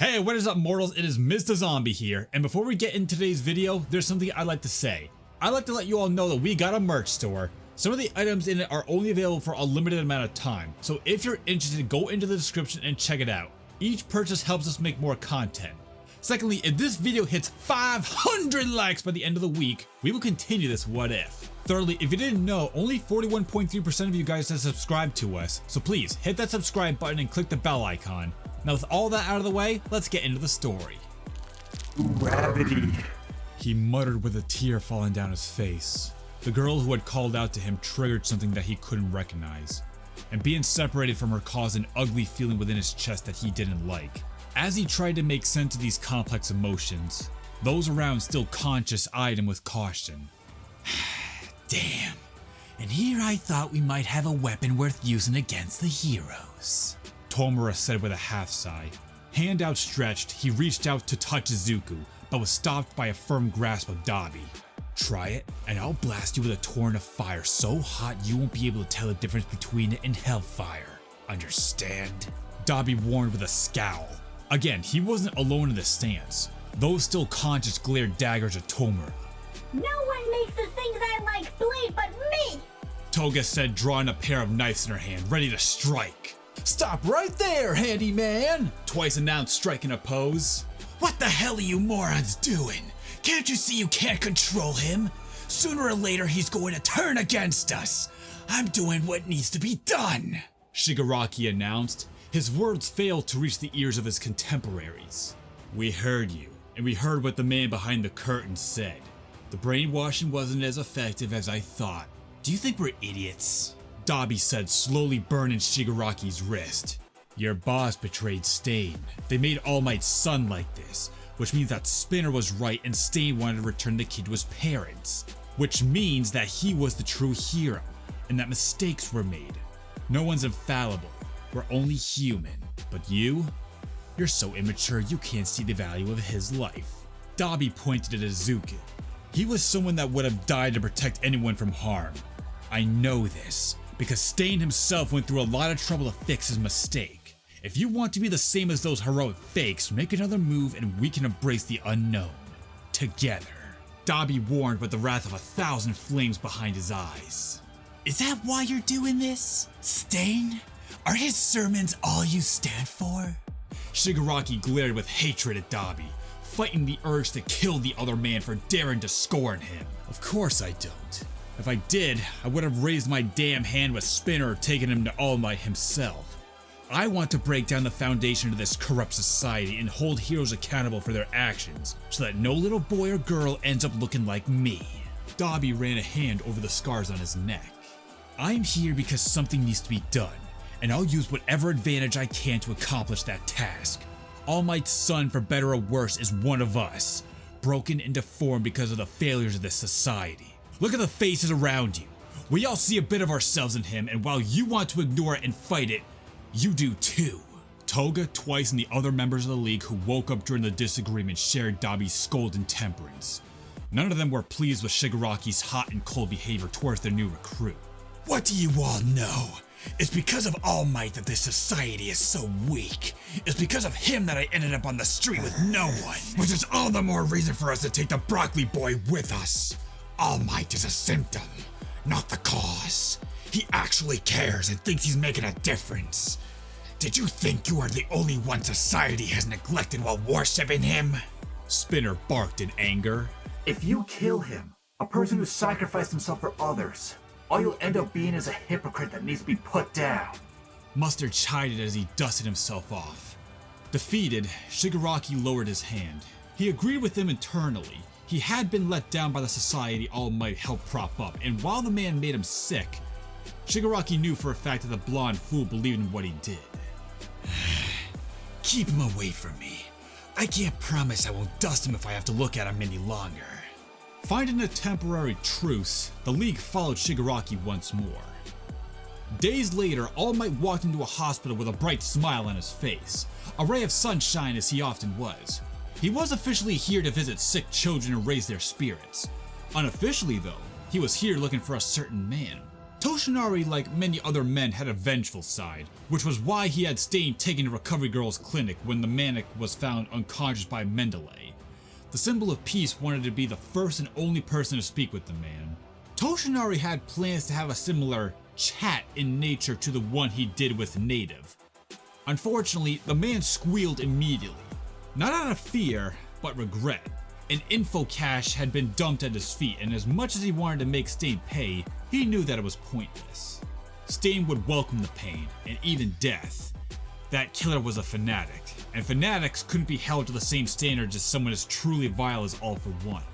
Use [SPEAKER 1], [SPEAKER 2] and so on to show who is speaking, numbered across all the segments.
[SPEAKER 1] Hey, what is up mortals? It is Mr. Zombie here, and before we get into today's video, there's something I'd like to say. I'd like to let you all know that we got a merch store. Some of the items in it are only available for a limited amount of time, so if you're interested, go into the description and check it out. Each purchase helps us make more content. Secondly, if this video hits 500 likes by the end of the week, we will continue this what if. Thirdly, if you didn't know, only 41.3% of you guys have subscribed to us, so please hit that subscribe button and click the bell icon. Now with all that out of the way, let's get into the story.
[SPEAKER 2] Gravity,
[SPEAKER 1] he muttered with a tear falling down his face. The girl who had called out to him triggered something that he couldn't recognize, and being separated from her caused an ugly feeling within his chest that he didn't like. As he tried to make sense of these complex emotions, those around still conscious eyed him with caution.
[SPEAKER 3] Damn, and here I thought we might have a weapon worth using against the heroes,
[SPEAKER 1] Tomura said with a half sigh. Hand outstretched, he reached out to touch Izuku, but was stopped by a firm grasp of Dabi. Try it, and I'll blast you with a torrent of fire so hot you won't be able to tell the difference between it and hellfire. Understand? Dabi warned with a scowl. Again, he wasn't alone in this stance. Those still conscious glared daggers at Tomura.
[SPEAKER 4] No one makes the things I like bleed but me!
[SPEAKER 1] Toga said, drawing a pair of knives in her hand, ready to strike. Stop right there, handyman! Twice announced, striking a pose.
[SPEAKER 3] What the hell are you morons doing? Can't you see you can't control him? Sooner or later he's going to turn against us. I'm doing what needs to be done,
[SPEAKER 1] Shigaraki announced. His words failed to reach the ears of his contemporaries. We heard you, and we heard what the man behind the curtain said. The brainwashing wasn't as effective as I thought.
[SPEAKER 3] Do you think we're idiots?
[SPEAKER 1] Dabi said, slowly burning Shigaraki's wrist. Your boss betrayed Stain. They made All Might's son like this, which means that Spinner was right and Stain wanted to return the kid to his parents. Which means that he was the true hero, and that mistakes were made. No one's infallible. We're only human. But you're so immature you can't see the value of his life. Dabi pointed at Izuku. He was someone that would have died to protect anyone from harm. I know this, because Stain himself went through a lot of trouble to fix his mistake. If you want to be the same as those heroic fakes, make another move and we can embrace the unknown. Together. Dabi warned with the wrath of 1,000 flames behind his eyes.
[SPEAKER 3] Is that why you're doing this, Stain? Are his sermons all you stand for?
[SPEAKER 1] Shigaraki glared with hatred at Dabi, fighting the urge to kill the other man for daring to scorn him. Of course I don't. If I did, I would have raised my damn hand with Spinner or taken him to All Might himself. I want to break down the foundation of this corrupt society and hold heroes accountable for their actions, so that no little boy or girl ends up looking like me. Dabi ran a hand over the scars on his neck. I'm here because something needs to be done, and I'll use whatever advantage I can to accomplish that task. All Might's son, for better or worse, is one of us, broken and deformed because of the failures of this society. Look at the faces around you. We all see a bit of ourselves in him, and while you want to ignore it and fight it, you do too. Toga, Twice, and the other members of the League who woke up during the disagreement shared Dabi's scold and temperance. None of them were pleased with Shigaraki's hot and cold behavior towards their new recruit.
[SPEAKER 3] What do you all know? It's because of All Might that this society is so weak. It's because of him that I ended up on the street with no one. Which is all the more reason for us to take the broccoli boy with us. All Might is a symptom, not the cause. He actually cares and thinks he's making a difference. Did you think you are the only one society has neglected while worshipping him?
[SPEAKER 1] Spinner barked in anger.
[SPEAKER 2] if you kill him, a person who sacrificed himself for others, all you'll end up being is a hypocrite that needs to be put down.
[SPEAKER 1] Mustard chided as he dusted himself off. Defeated, Shigaraki lowered his hand. He agreed with him internally. He had been let down by the society All Might helped prop up, and while the man made him sick, Shigaraki knew for a fact that the blonde fool believed in what he did.
[SPEAKER 3] Keep him away from me. I can't promise I won't dust him if I have to look at him any longer.
[SPEAKER 1] Finding a temporary truce, the League followed Shigaraki once more. Days later, All Might walked into a hospital with a bright smile on his face, a ray of sunshine as he often was. He was officially here to visit sick children and raise their spirits. Unofficially though, he was here looking for a certain man. Toshinari, like many other men, had a vengeful side, which was why he had Stain taken to Recovery Girl's clinic when the maniac was found unconscious by Mendeley. The Symbol of Peace wanted to be the first and only person to speak with the man. Toshinari had plans to have a similar chat in nature to the one he did with Native. Unfortunately, the man squealed immediately. Not out of fear, but regret. An info cache had been dumped at his feet, and as much as he wanted to make Stain pay, he knew that it was pointless. Stain would welcome the pain, and even death. That killer was a fanatic, and fanatics couldn't be held to the same standards as someone as truly vile as All for One.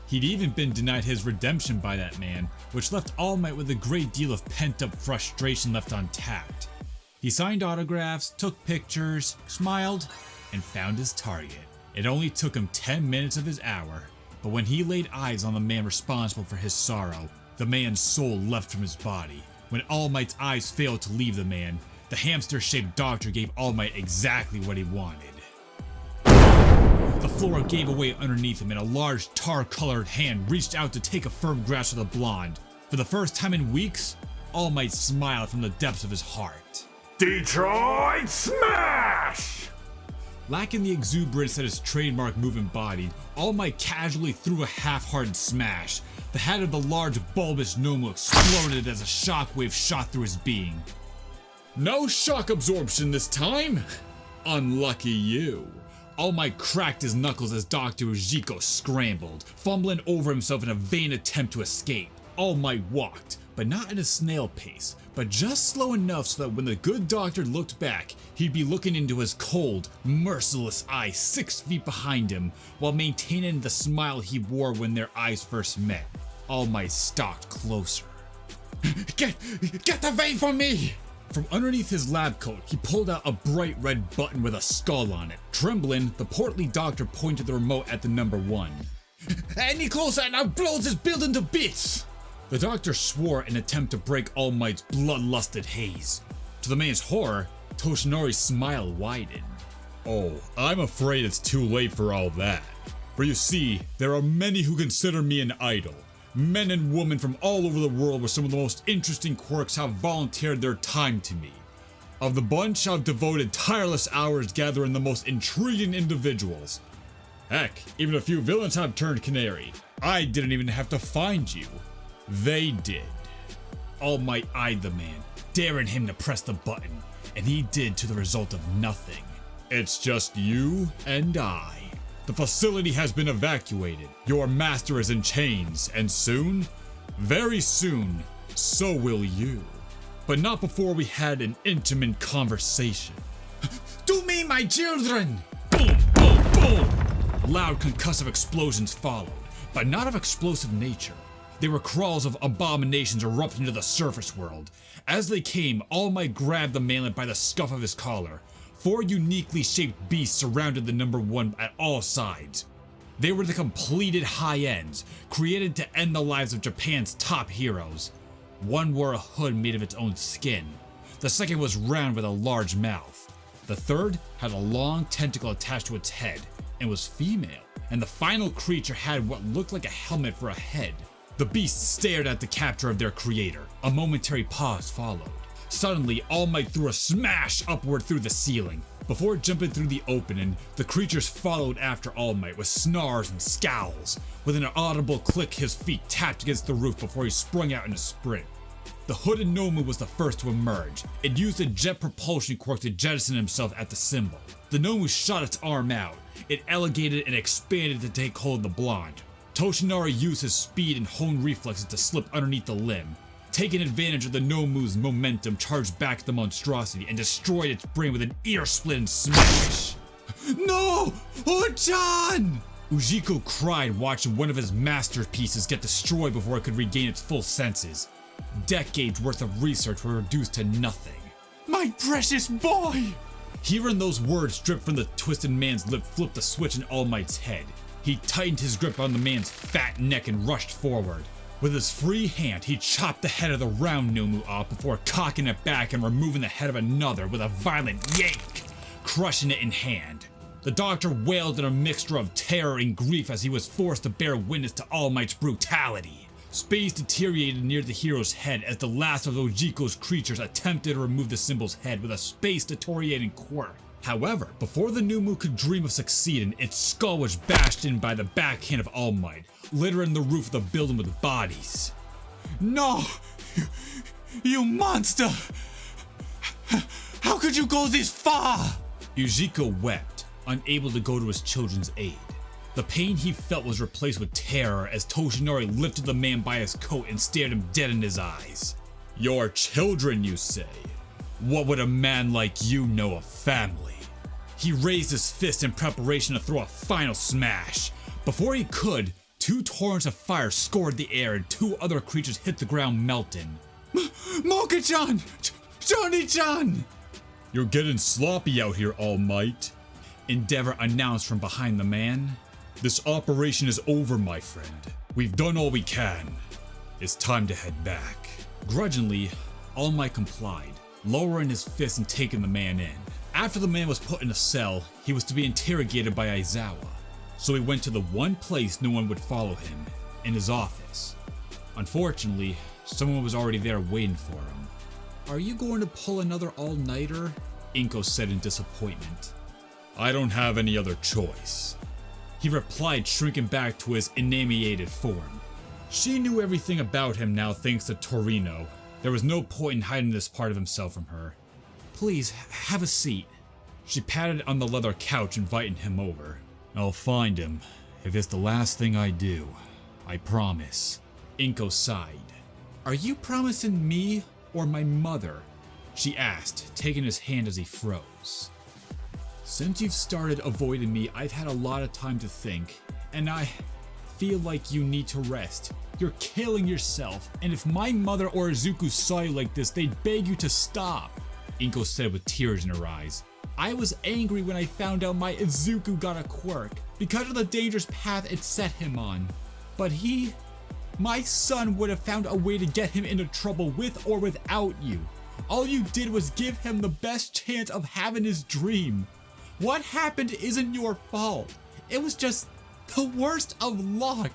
[SPEAKER 1] He'd even been denied his redemption by that man, which left All Might with a great deal of pent-up frustration left untapped. He signed autographs, took pictures, smiled, and found his target. It only took him 10 minutes of his hour, but when he laid eyes on the man responsible for his sorrow, the man's soul left from his body. When All Might's eyes failed to leave the man, the hamster-shaped doctor gave All Might exactly what he wanted. The floor gave away underneath him and a large tar-colored hand reached out to take a firm grasp of the blonde. For the first time in weeks, All Might smiled from the depths of his heart.
[SPEAKER 2] Detroit Smash!
[SPEAKER 1] Lacking the exuberance that his trademark move embodied, All Might casually threw a half-hearted smash. The head of the large bulbous Nomu exploded as a shockwave shot through his being. No shock absorption this time! Unlucky you. All Might cracked his knuckles as Dr. Ujiko scrambled, fumbling over himself in a vain attempt to escape. All Might walked, but not at a snail pace, but just slow enough so that when the good doctor looked back, he'd be looking into his cold, merciless eyes 6 feet behind him, while maintaining the smile he wore when their eyes first met. All Might stalked closer. Get the vein from me! From underneath his lab coat, he pulled out a bright red button with a skull on it. Trembling, the portly doctor pointed the remote at the number 1. Any closer and I'll blow this building to bits! The doctor swore in an attempt to break All Might's bloodlusted haze. To the man's horror, Toshinori's smile widened. Oh, I'm afraid it's too late for all that. For you see, there are many who consider me an idol. Men and women from all over the world with some of the most interesting quirks have volunteered their time to me. Of the bunch, I've devoted tireless hours gathering the most intriguing individuals. Heck, even a few villains have turned canary. I didn't even have to find you. They did. All Might eyed the man, daring him to press the button, and he did to the result of nothing. It's just you and I. The facility has been evacuated. Your master is in chains, and soon, very soon, so will you. But not before we had an intimate conversation. To me, my children! Boom, boom, boom! Loud concussive explosions followed, but not of explosive nature. They were crawls of abominations erupting to the surface world. As they came, All Might grabbed the manlet by the scuff of his collar. 4 uniquely shaped beasts surrounded the number 1 at all sides. They were the completed high ends, created to end the lives of Japan's top heroes. One wore a hood made of its own skin. The second was round with a large mouth. The third had a long tentacle attached to its head and was female. And the final creature had what looked like a helmet for a head. The beasts stared at the capture of their creator. A momentary pause followed. Suddenly, All Might threw a smash upward through the ceiling. Before jumping through the opening, the creatures followed after All Might with snarls and scowls. With an audible click, his feet tapped against the roof before he sprung out in a sprint. The hooded Nomu was the first to emerge. It used a jet propulsion quirk to jettison himself at the symbol. The Nomu shot its arm out. It elongated and expanded to take hold of the blonde. Toshinari used his speed and honed reflexes to slip underneath the limb. Taking advantage of the Nomu's momentum, charged back the monstrosity and destroyed its brain with an ear-splitting smash. No! Ochan! Ujiko cried, watching one of his masterpieces get destroyed before it could regain its full senses. Decades worth of research were reduced to nothing. My precious boy! Hearing those words drip from the twisted man's lip flipped the switch in All Might's head. He tightened his grip on the man's fat neck and rushed forward. With his free hand, he chopped the head of the round Nomu off before cocking it back and removing the head of another with a violent yank, crushing it in hand. The doctor wailed in a mixture of terror and grief as he was forced to bear witness to All Might's brutality. Space deteriorated near the hero's head as the last of Ojiko's creatures attempted to remove the symbol's head with a space deteriorating quirk. However, before the Nomu could dream of succeeding, its skull was bashed in by the backhand of All Might, littering the roof of the building with bodies.
[SPEAKER 3] No! You monster! How could you go this far?
[SPEAKER 1] Ujiko wept, unable to go to his children's aid. The pain he felt was replaced with terror as Toshinori lifted the man by his coat and stared him dead in his eyes. Your children, you say? What would a man like you know of family? He raised his fist in preparation to throw a final smash. Before he could, 2 torrents of fire scored the air and 2 other creatures hit the ground melting.
[SPEAKER 3] Mocha-chan! Johnny-chan!
[SPEAKER 1] You're getting sloppy out here, All Might. Endeavor announced from behind the man. This operation is over, my friend. We've done all we can. It's time to head back. Grudgingly, All Might complied, lowering his fist and taking the man in. After the man was put in a cell, he was to be interrogated by Aizawa. So he went to the one place no one would follow him, in his office. Unfortunately, someone was already there waiting for him. Are you going to pull another all-nighter? Inko said in disappointment. I don't have any other choice. He replied, shrinking back to his inanimated form. She knew everything about him now thanks to Torino. There was no point in hiding this part of himself from her. Please, have a seat. She patted on the leather couch, inviting him over. I'll find him, if it's the last thing I do. I promise. Inko sighed. Are you promising me or my mother? She asked, taking his hand as he froze. Since you've started avoiding me, I've had a lot of time to think, and I feel like you need to rest. You're killing yourself, and if my mother or Izuku saw you like this, they'd beg you to stop, Inko said with tears in her eyes. I was angry when I found out my Izuku got a quirk, because of the dangerous path it set him on. But my son would have found a way to get him into trouble with or without you. All you did was give him the best chance of having his dream. What happened isn't your fault. It was just the worst of luck.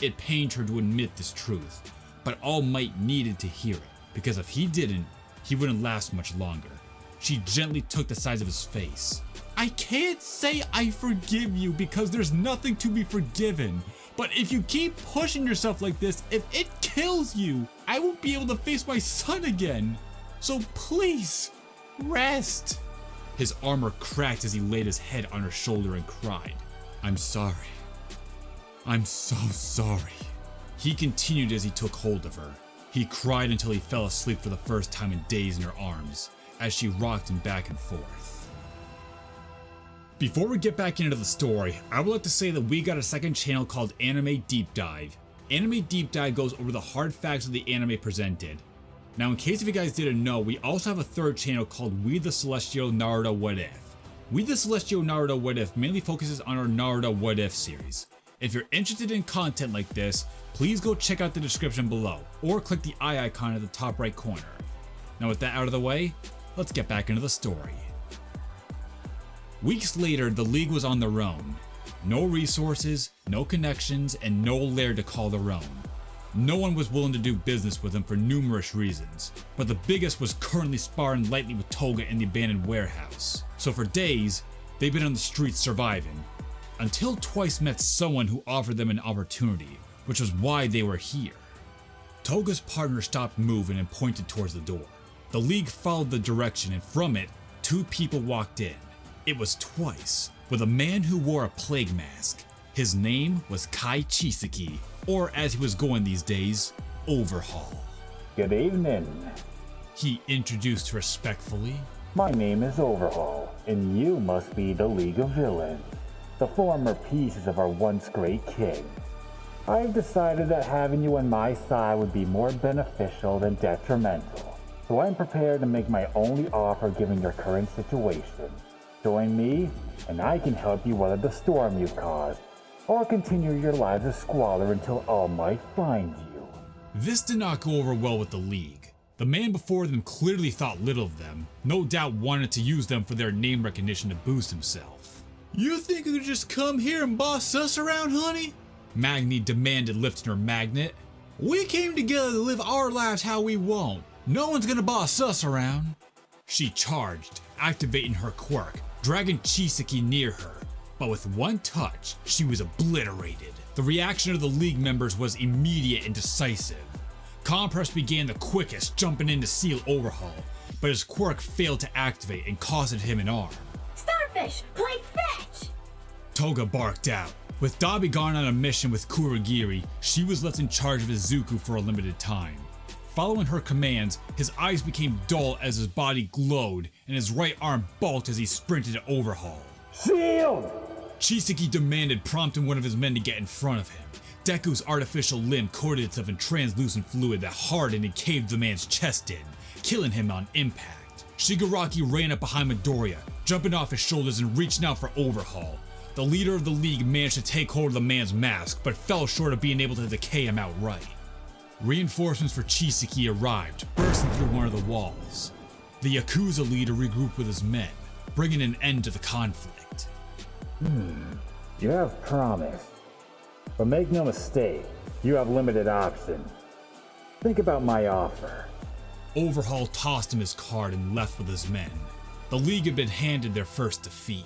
[SPEAKER 1] It pained her to admit this truth, but All Might needed to hear it, because if he didn't, he wouldn't last much longer. She gently took the sides of his face. I can't say I forgive you because there's nothing to be forgiven. But if you keep pushing yourself like this, if it kills you, I won't be able to face my son again. So please, rest. His armor cracked as he laid his head on her shoulder and cried. I'm sorry. I'm so sorry. He continued as he took hold of her. He cried until he fell asleep for the first time in days in her arms, as she rocked him back and forth. Before we get back into the story, I would like to say that we got a second channel called Anime Deep Dive. Anime Deep Dive goes over the hard facts of the anime presented. Now, in case if you guys didn't know, we also have a third channel called We the Celestial Naruto What If. We the Celestial Naruto What If mainly focuses on our Naruto What If series. If you're interested in content like this, please go check out the description below, or click the eye icon at the top right corner. Now with that out of the way, let's get back into the story. Weeks later, the League was on their own. No resources, no connections, and no lair to call their own. No one was willing to do business with them for numerous reasons, but the biggest was currently sparring lightly with Toga in the abandoned warehouse. So for days, they've been on the streets surviving, until Twice met someone who offered them an opportunity, which was why they were here. Toga's partner stopped moving and pointed towards the door. The League followed the direction, and from it, 2 people walked in. It was Twice, with a man who wore a plague mask. His name was Kai Chisaki, or as he was going these days, Overhaul.
[SPEAKER 5] Good evening.
[SPEAKER 1] He introduced respectfully.
[SPEAKER 5] My name is Overhaul, and you must be the League of Villains, the former pieces of our once great king. I've decided that having you on my side would be more beneficial than detrimental, so I'm prepared to make my only offer given your current situation. Join me, and I can help you weather the storm you've caused, or continue your lives of squalor until All Might finds you.
[SPEAKER 1] This did not go over well with the League. The man before them clearly thought little of them, no doubt wanted to use them for their name recognition to boost himself. You think you could just come here and boss us around, honey? Magni demanded, lifting her magnet. We came together to live our lives how we want. No one's gonna boss us around. She charged, activating her quirk, dragging Chisaki near her. But with one touch, she was obliterated. The reaction of the League members was immediate and decisive. Compress began the quickest, jumping in to seal Overhaul, but his quirk failed to activate and costed him an arm.
[SPEAKER 4] Starfish, play fetch!
[SPEAKER 1] Toga barked out. With Dabi gone on a mission with Kurogiri, she was left in charge of Izuku for a limited time. Following her commands, his eyes became dull as his body glowed, and his right arm bulked as he sprinted to Overhaul.
[SPEAKER 5] Shield!
[SPEAKER 1] Chisaki demanded, prompting one of his men to get in front of him. Deku's artificial limb coated itself in translucent fluid that hardened and caved the man's chest in, killing him on impact. Shigaraki ran up behind Midoriya, jumping off his shoulders and reaching out for Overhaul. The leader of the League managed to take hold of the man's mask, but fell short of being able to decay him outright. Reinforcements for Chisaki arrived, bursting through one of the walls. The Yakuza leader regrouped with his men, bringing an end to the conflict.
[SPEAKER 5] You have promise. But make no mistake, you have limited options. Think about my offer.
[SPEAKER 1] Overhaul tossed him his card and left with his men. The League had been handed their first defeat.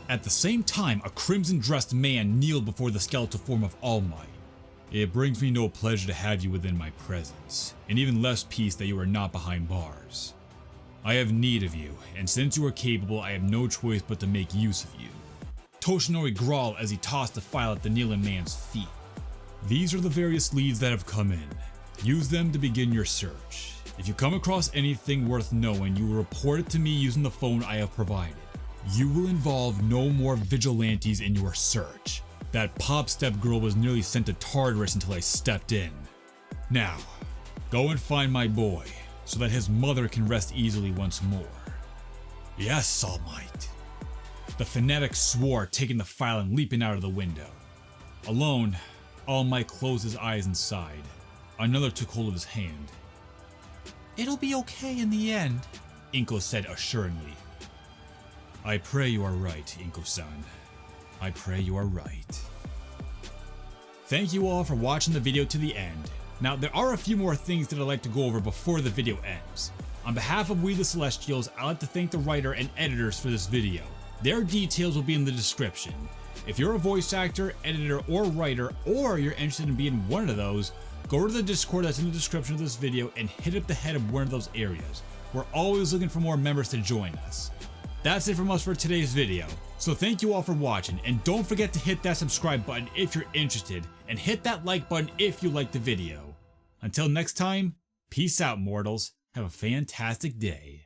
[SPEAKER 1] At the same time, a crimson-dressed man kneeled before the skeletal form of All Might. It brings me no pleasure to have you within my presence, and even less peace that you are not behind bars. I have need of you, and since you are capable, I have no choice but to make use of you. Toshinori growled as he tossed the file at the kneeling man's feet. These are the various leads that have come in. Use them to begin your search. If you come across anything worth knowing, you will report it to me using the phone I have provided. You will involve no more vigilantes in your search. That pop step girl was nearly sent to Tartarus until I stepped in. Now, go and find my boy, so that his mother can rest easily once more. Yes, All Might. The fanatic swore, taking the file and leaping out of the window. Alone, All Might closed his eyes and sighed. Another took hold of his hand. It'll be okay in the end, Inko said assuringly. I pray you are right, Inko-san. I pray you are right. Thank you all for watching the video to the end. Now, there are a few more things that I'd like to go over before the video ends. On behalf of We the Celestials, I'd like to thank the writer and editors for this video. Their details will be in the description. If you're a voice actor, editor, or writer, or you're interested in being one of those, go to the Discord that's in the description of this video and hit up the head of one of those areas. We're always looking for more members to join us. That's it from us for today's video. So thank you all for watching, and don't forget to hit that subscribe button if you're interested, and hit that like button if you liked the video. Until next time, peace out, mortals. Have a fantastic day.